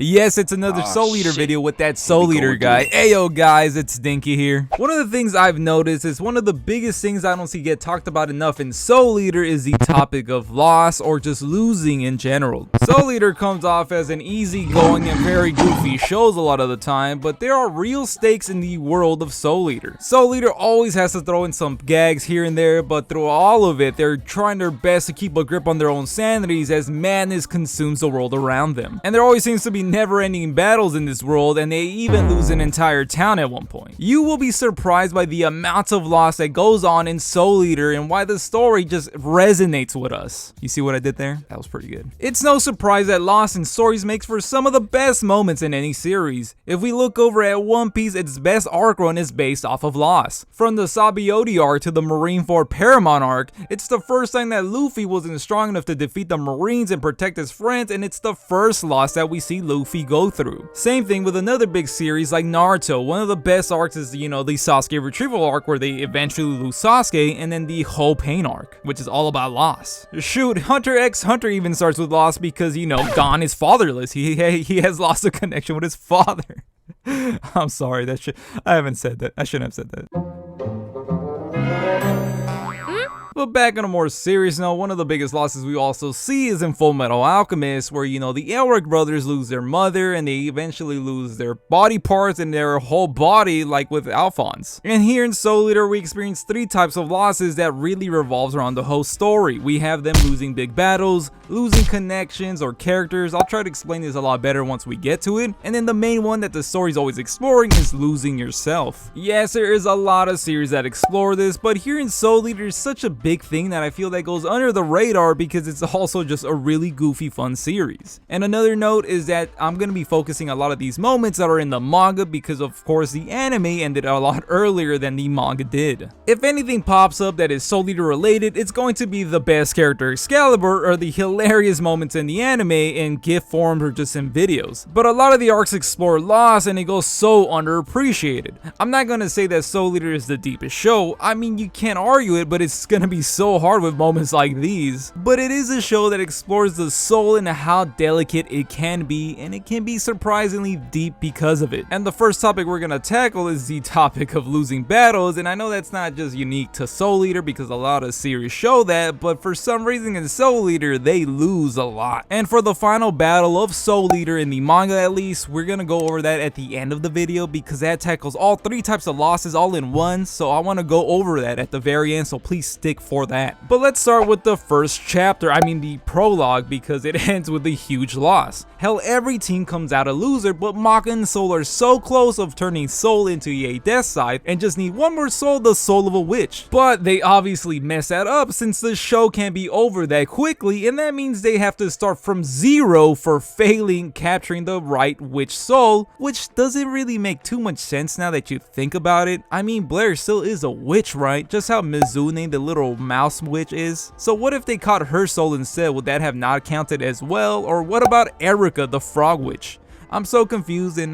Yes, it's another Soul Eater video with that Soul Eater guy. Ayo guys, it's Dinky here. One of the things I've noticed is one of the biggest things I don't see get talked about enough in Soul Eater is the topic of loss or just losing in general. Soul Eater comes off as an easygoing and very goofy shows a lot of the time, but there are real stakes in the world of Soul Eater. Soul Eater always has to throw in some gags here and there, but through all of it, they're trying their best to keep a grip on their own sanities as madness consumes the world around them. And there always seems to be never-ending battles in this world, and they even lose an entire town at one point. You will be surprised by the amount of loss that goes on in Soul Eater and why the story just resonates with us. You see what I did there? That was pretty good. It's no surprise that loss in stories makes for some of the best moments in any series. If we look over at One Piece, its best arc run is based off of loss. From the Sabaody arc to the Marineford Paramount arc, it's the first time that Luffy wasn't strong enough to defeat the Marines and protect his friends, and it's the first loss that we see Luffy go through. Same thing with another big series like Naruto. One of the best arcs is, the Sasuke retrieval arc where they eventually lose Sasuke, and then the whole Pain arc, which is all about loss. Shoot, Hunter x Hunter even starts with loss because, Gon is fatherless. He has lost a connection with his father. I'm sorry, I haven't said that. I shouldn't have said that. But back on a more serious note, one of the biggest losses we also see is in Full Metal Alchemist, where, the Elric brothers lose their mother and they eventually lose their body parts and their whole body, like with Alphonse. And here in Soul Eater, we experience three types of losses that really revolves around the whole story. We have them losing big battles, losing connections or characters. I'll try to explain this a lot better once we get to it. And then the main one that the story's always exploring is losing yourself. Yes, there is a lot of series that explore this, but here in Soul Eater, it's such a big thing that I feel that goes under the radar because it's also just a really goofy fun series. And another note is that I'm going to be focusing a lot of these moments that are in the manga because of course the anime ended a lot earlier than the manga did. If anything pops up that is Soul Eater related, it's going to be the best character Excalibur or the hilarious moments in the anime in GIF form or just in videos. But a lot of the arcs explore loss and it goes so underappreciated. I'm not going to say that Soul Eater is the deepest show. I mean, you can't argue it, but it's going to be so hard with moments like these. But it is a show that explores the soul and how delicate it can be, and it can be surprisingly deep because of it. And the first topic we're gonna tackle is the topic of losing battles, and I know that's not just unique to Soul Eater because a lot of series show that, but for some reason in Soul Eater they lose a lot. And for the final battle of Soul Eater in the manga at least, we're gonna go over that at the end of the video because that tackles all three types of losses all in one, so I want to go over that at the very end, so please stick for that. But let's start with the first chapter, the prologue, because it ends with a huge loss. Hell, every team comes out a loser, but Manga and Soul are so close of turning Soul into a death side and just need one more soul, the soul of a witch. But they obviously mess that up since the show can't be over that quickly, and that means they have to start from zero for failing capturing the right witch soul, which doesn't really make too much sense now that you think about it. Blair still is a witch, right? Just how Mizune, the little mouse witch, is. So what if they caught her soul instead? Would that have not counted as well? Or what about Erica, the frog witch? I'm so confused, and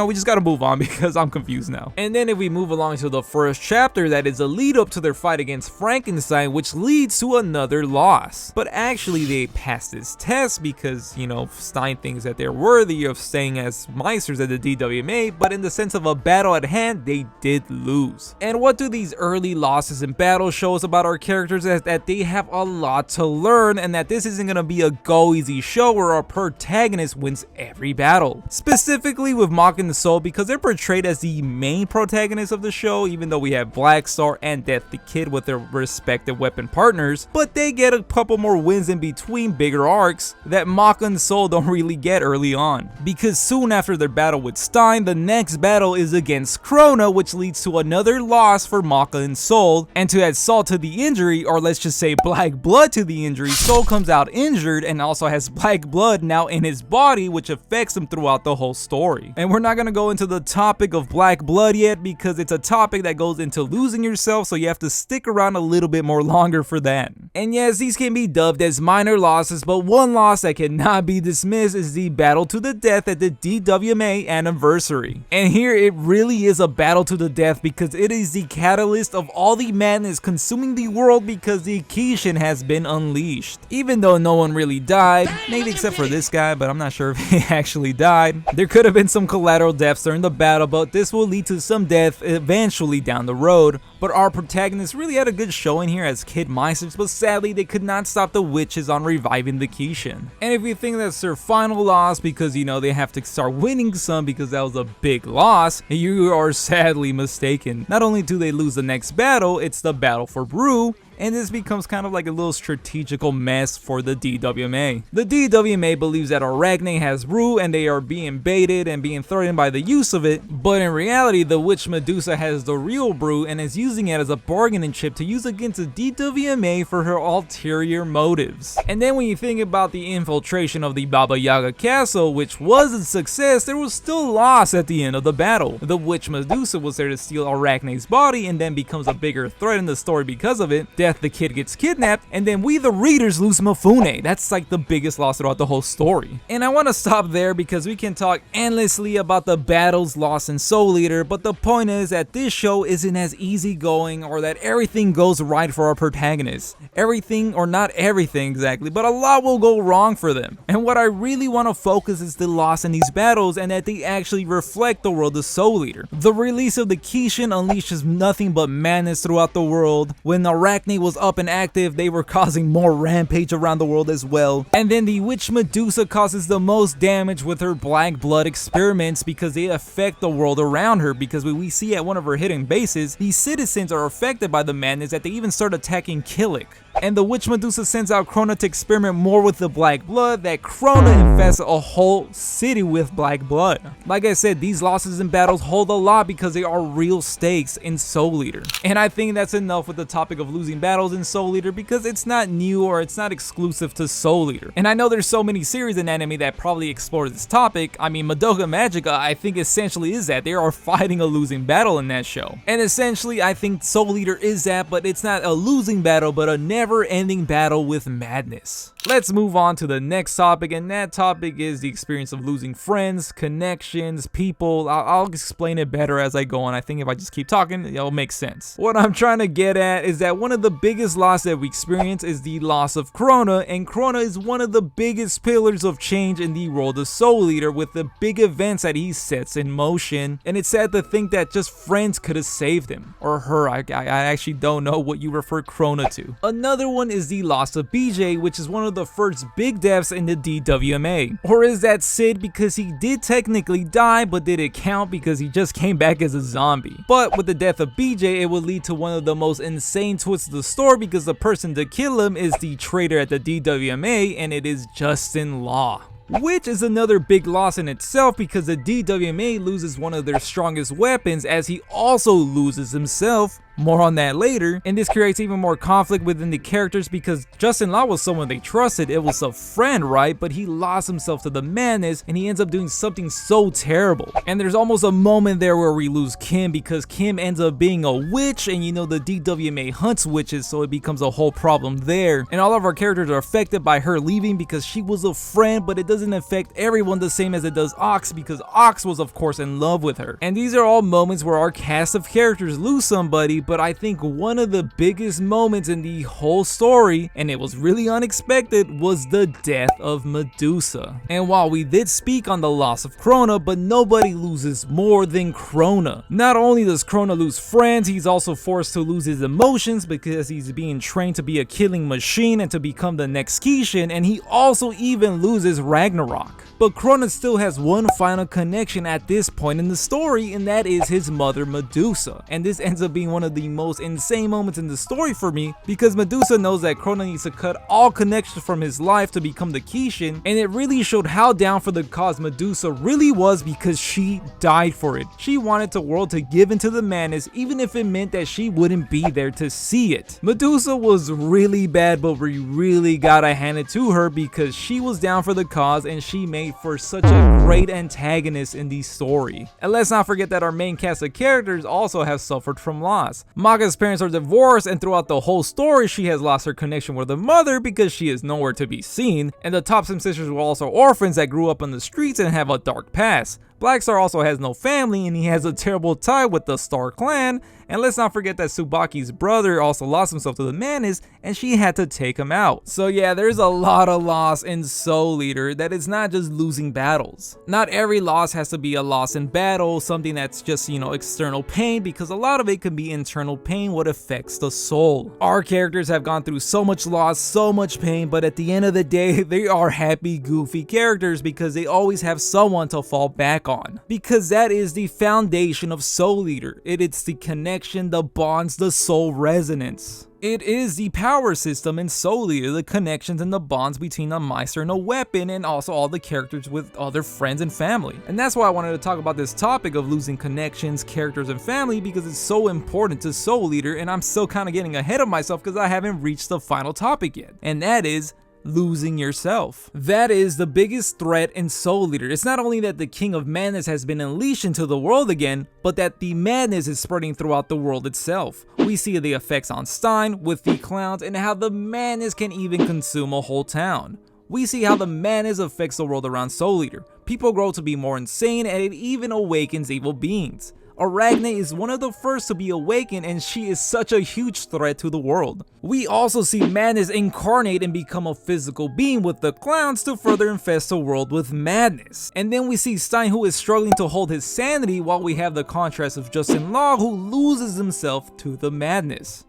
we just gotta move on because I'm confused now. And then if we move along to the first chapter, that is a lead up to their fight against Frankenstein, which leads to another loss. But actually they passed this test because, Stein thinks that they're worthy of staying as Meisters at the DWMA, but in the sense of a battle at hand, they did lose. And what do these early losses in battle show us about our characters is that they have a lot to learn, and that this isn't gonna be a go easy show where our protagonist wins every battle. Specifically with Manga and Soul, because they're portrayed as the main protagonists of the show, even though we have Black Star and Death the Kid with their respective weapon partners, but they get a couple more wins in between bigger arcs that Manga and Soul don't really get early on. Because soon after their battle with Stein, the next battle is against Krona, which leads to another loss for Manga and Soul, and to add salt to the injury, or let's just say black blood to the injury, Soul comes out injured and also has black blood now in his body, which affects him throughout the whole story. And we're not going to go into the topic of black blood yet because it's a topic that goes into losing yourself, so you have to stick around a little bit more longer for that. And yes, these can be dubbed as minor losses, but one loss that cannot be dismissed is the battle to the death at the DWMA anniversary. And here it really is a battle to the death because it is the catalyst of all the madness consuming the world because the Kishin has been unleashed. Even though no one really died, maybe except for this guy, but I'm not sure if he actually died. died. There could have been some collateral deaths during the battle, but this will lead to some death eventually down the road. But our protagonists really had a good showing here as kid monsters, but sadly they could not stop the witches on reviving the Kishin. And if you think that's their final loss because you know they have to start winning some because that was a big loss, you are sadly mistaken. Not only do they lose the next battle, it's the battle for Brew, and this becomes kind of like a little strategical mess for the DWMA. The DWMA believes that Arachne has Brew and they are being baited and being threatened by the use of it, but in reality the witch Medusa has the real Brew and is using it as a bargaining chip to use against the DWMA for her ulterior motives. And then when you think about the infiltration of the Baba Yaga castle, which was a success, there was still loss at the end of the battle. The witch Medusa was there to steal Arachne's body and then becomes a bigger threat in the story because of it. The kid gets kidnapped, and then we the readers lose Mifune. That's like the biggest loss throughout the whole story. And I want to stop there because we can talk endlessly about the battles lost in Soul Eater, but the point is that this show isn't as easygoing or that everything goes right for our protagonists. Everything, or not everything exactly, but a lot will go wrong for them. And what I really want to focus is the loss in these battles and that they actually reflect the world of Soul Eater. The release of the Kishin unleashes nothing but madness throughout the world. When Arachne was up and active, they were causing more rampage around the world as well. And then the witch Medusa causes the most damage with her black blood experiments because they affect the world around her, because when we see at one of her hidden bases, these citizens are affected by the madness that they even start attacking Killik. And the witch Medusa sends out Krona to experiment more with the black blood, that Krona infests a whole city with black blood. Like I said, these losses in battles hold a lot because they are real stakes in Soul Eater. And I think that's enough with the topic of losing battles in Soul Eater because it's not new or it's not exclusive to Soul Eater. And I know there's so many series in anime that probably explore this topic. I mean, Madoka Magica I think essentially is that. They are fighting a losing battle in that show. And essentially I think Soul Eater is that, but it's not a losing battle but a never-ending battle with madness. Let's move on to the next topic, and that topic is the experience of losing friends, connections, people. I'll explain it better as I go on. I think if I just keep talking, it'll make sense. What I'm trying to get at is that one of the biggest losses that we experience is the loss of Krona, and Krona is one of the biggest pillars of change in the world of Soul Eater with the big events that he sets in motion, and it's sad to think that just friends could have saved him, or her. I actually don't know what you refer Krona to. Another one is the loss of BJ, which is one of the first big deaths in the DWMA. Or is that Sid, because he did technically die, but did it count because he just came back as a zombie? But with the death of BJ, it would lead to one of the most insane twists of the story because the person to kill him is the traitor at the DWMA, and it is Justin Law. Which is another big loss in itself because the DWMA loses one of their strongest weapons as he also loses himself. More on that later, and this creates even more conflict within the characters because Justin Law was someone they trusted. It was a friend, right? But he lost himself to the madness and he ends up doing something so terrible. And there's almost a moment there where we lose Kim because Kim ends up being a witch, and you know the DWMA hunts witches, so it becomes a whole problem there. And all of our characters are affected by her leaving because she was a friend, but it doesn't affect everyone the same as it does Ox because Ox was of course in love with her. And these are all moments where our cast of characters lose somebody, but I think one of the biggest moments in the whole story, and it was really unexpected, was the death of Medusa. And while we did speak on the loss of Krona, but nobody loses more than Krona. Not only does Krona lose friends, he's also forced to lose his emotions because he's being trained to be a killing machine and to become the next Kishin, and he also even loses Ragnarok. But Krona still has one final connection at this point in the story, and that is his mother Medusa. And this ends up being one of the most insane moments in the story for me because Medusa knows that Krona needs to cut all connections from his life to become the Kishin, and it really showed how down for the cause Medusa really was because she died for it. She wanted the world to give into the madness even if it meant that she wouldn't be there to see it. Medusa was really bad, but we really gotta hand it to her because she was down for the cause and she made for such a great antagonist in the story. And let's not forget that our main cast of characters also have suffered from loss. Maga's parents are divorced, and throughout the whole story she has lost her connection with her mother because she is nowhere to be seen, and the Thompson sisters were also orphans that grew up on the streets and have a dark past. Black Star also has no family and he has a terrible tie with the Star clan, and let's not forget that Tsubaki's brother also lost himself to the madness and she had to take him out. So yeah, there's a lot of loss in Soul Eater, that it's not just losing battles. Not every loss has to be a loss in battle, something that's just, external pain, because a lot of it can be internal pain what affects the soul. Our characters have gone through so much loss, so much pain, but at the end of the day, they are happy, goofy characters because they always have someone to fall back on. Because that is the foundation of Soul Eater. It's the connection, the bonds, the soul resonance. It is the power system in Soul Eater, the connections and the bonds between a Meister and a weapon, and also all the characters with other friends and family. And that's why I wanted to talk about this topic of losing connections, characters, and family, because it's so important to Soul Eater, and I'm still kind of getting ahead of myself because I haven't reached the final topic yet. And that is losing yourself. That is the biggest threat in Soul Eater. It's not only that the King of Madness has been unleashed into the world again, but that the madness is spreading throughout the world itself. We see the effects on Stein with the clowns and how the madness can even consume a whole town. We see how the madness affects the world around Soul Eater. People grow to be more insane and it even awakens evil beings. Arachne is one of the first to be awakened and she is such a huge threat to the world. We also see madness incarnate and become a physical being with the clowns to further infest the world with madness. And then we see Stein, who is struggling to hold his sanity, while we have the contrast of Justin Law, who loses himself to the madness.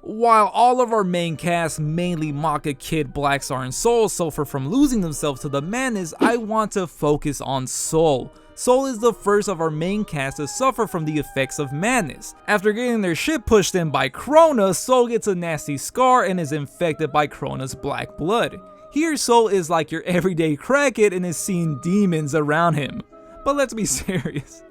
While all of our main cast, mainly Manga, Kid, Black Star, and Soul, suffer from losing themselves to the madness, I want to focus on Soul. Soul is the first of our main cast to suffer from the effects of madness. After getting their shit pushed in by Krona, Soul gets a nasty scar and is infected by Krona's black blood. Here, Soul is like your everyday crackhead and is seeing demons around him. But let's be serious.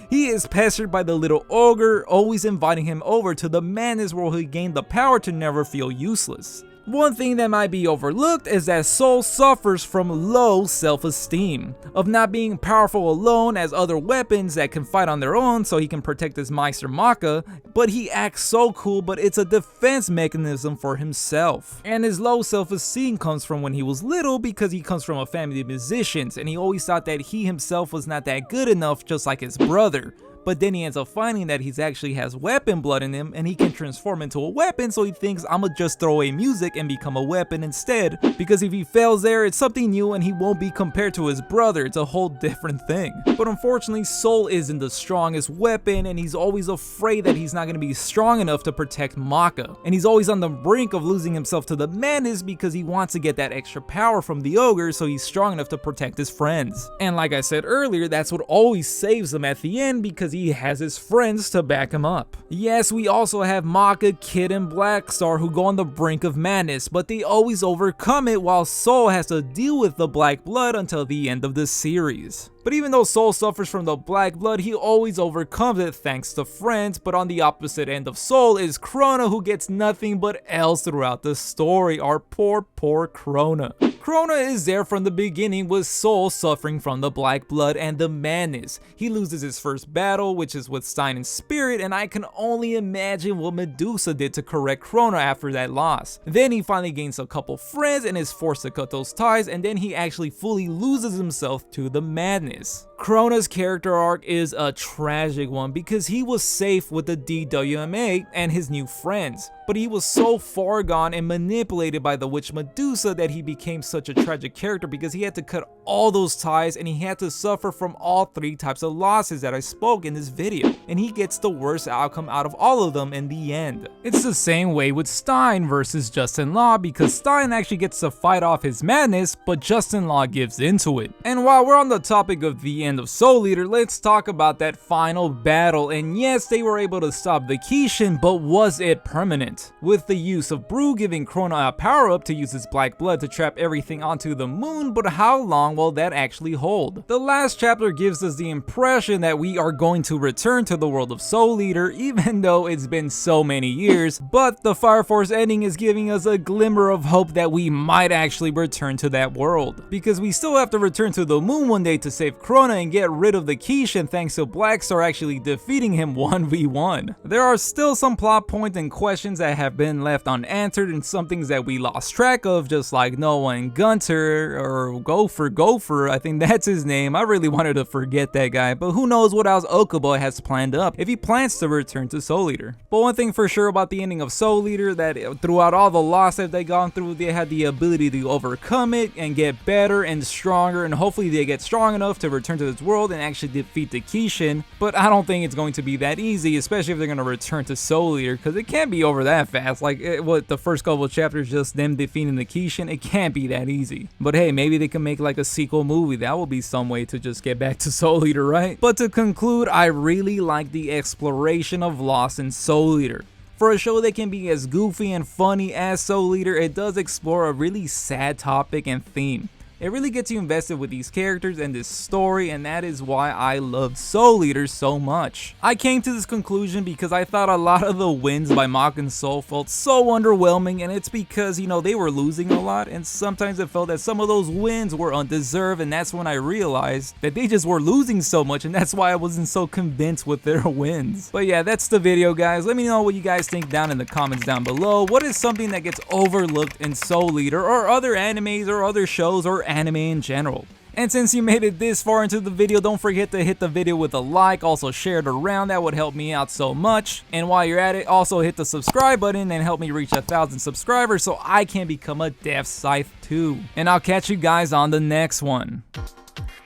He is pestered by the little ogre, always inviting him over to the madness where he gained the power to never feel useless. One thing that might be overlooked is that Soul suffers from low self-esteem, of not being powerful alone as other weapons that can fight on their own so he can protect his Meister Maka, but he acts so cool, but it's a defense mechanism for himself. And his low self-esteem comes from when he was little, because he comes from a family of musicians and he always thought that he himself was not that good enough, just like his brother. But then he ends up finding that he actually has weapon blood in him and he can transform into a weapon, so he thinks, I'ma just throw away music and become a weapon instead, because if he fails there, it's something new and he won't be compared to his brother. It's a whole different thing. But unfortunately, Soul isn't the strongest weapon and he's always afraid that he's not going to be strong enough to protect Maka. And he's always on the brink of losing himself to the madness because he wants to get that extra power from the ogre so he's strong enough to protect his friends. And like I said earlier, that's what always saves him at the end, because he has his friends to back him up. Yes, we also have Maka, Kid, and Black Star who go on the brink of madness, but they always overcome it, while Soul has to deal with the black blood until the end of the series. But even though Soul suffers from the black blood, he always overcomes it thanks to friends. But on the opposite end of Soul is Krona, who gets nothing but L's throughout the story. Our poor Krona. Krona is there from the beginning, with Soul suffering from the black blood and the madness. He loses his first battle, which is with Stein and Spirit, and I can only imagine what Medusa did to correct Krona after that loss. Then he finally gains a couple friends and is forced to cut those ties, and then he actually fully loses himself to the madness. Krona's character arc is a tragic one because he was safe with the DWMA and his new friends, but he was so far gone and manipulated by the witch Medusa that he became such a tragic character because he had to cut all those ties and he had to suffer from all three types of losses that I spoke in this video, and he gets the worst outcome out of all of them in the end. It's the same way with Stein versus Justin Law, because Stein actually gets to fight off his madness, but Justin Law gives into it. And while we're on the topic of the end of Soul Eater, let's talk about that final battle. And yes, they were able to stop the Kishin, but was it permanent? With the use of Brew giving Krona a power up to use his black blood to trap everything onto the moon, but how long will that actually hold? The last chapter gives us the impression that we are going to return to the world of Soul Eater, even though it's been so many years, but the Fire Force ending is giving us a glimmer of hope that we might actually return to that world, because we still have to return to the moon one day to save Krona and get rid of the Kishin thanks to Black Star actually defeating him 1v1. There are still some plot points and questions that have been left unanswered and some things that we lost track of, just like Noah and Gunter, or Gopher, I think that's his name. I really wanted to forget that guy, but who knows what else Okubo has planned up if he plans to return to Soul Eater. But one thing for sure about the ending of Soul Eater, that throughout all the loss that they gone through, they had the ability to overcome it and get better and stronger, and hopefully they get strong enough to return to this world and actually defeat the Kishin. But I don't think it's going to be that easy, especially if they're going to return to Soul Eater, because it can't be over that fast. Like, what, the first couple of chapters just them defeating the Kishin? It can't be that easy. But hey, maybe they can make like a sequel movie. That would be some way to just get back to Soul Eater, right? But to conclude, I really like the exploration of loss in Soul Eater. For a show that can be as goofy and funny as Soul Eater, it does explore a really sad topic and theme. It really gets you invested with these characters and this story, and that is why I love Soul Eater so much. I came to this conclusion because I thought a lot of the wins by Mach and Soul felt so underwhelming, and it's because, you know, they were losing a lot, and sometimes it felt that some of those wins were undeserved, and that's when I realized that they just were losing so much, and that's why I wasn't so convinced with their wins. But yeah, that's the video, guys. Let me know what you guys think down in the comments down below. What is something that gets overlooked in Soul Eater, or other animes, or other shows, or anime in general? And since you made it this far into the video, don't forget to hit the video with a like, also share it around, that would help me out so much. And while you're at it, also hit the subscribe button and help me reach 1,000 subscribers so I can become a Death Scythe too. And I'll catch you guys on the next one.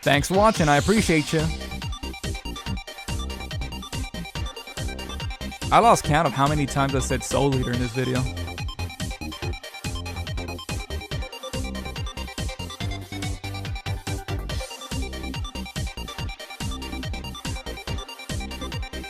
Thanks for watching, I appreciate you. I lost count of how many times I said Soul Eater in this video.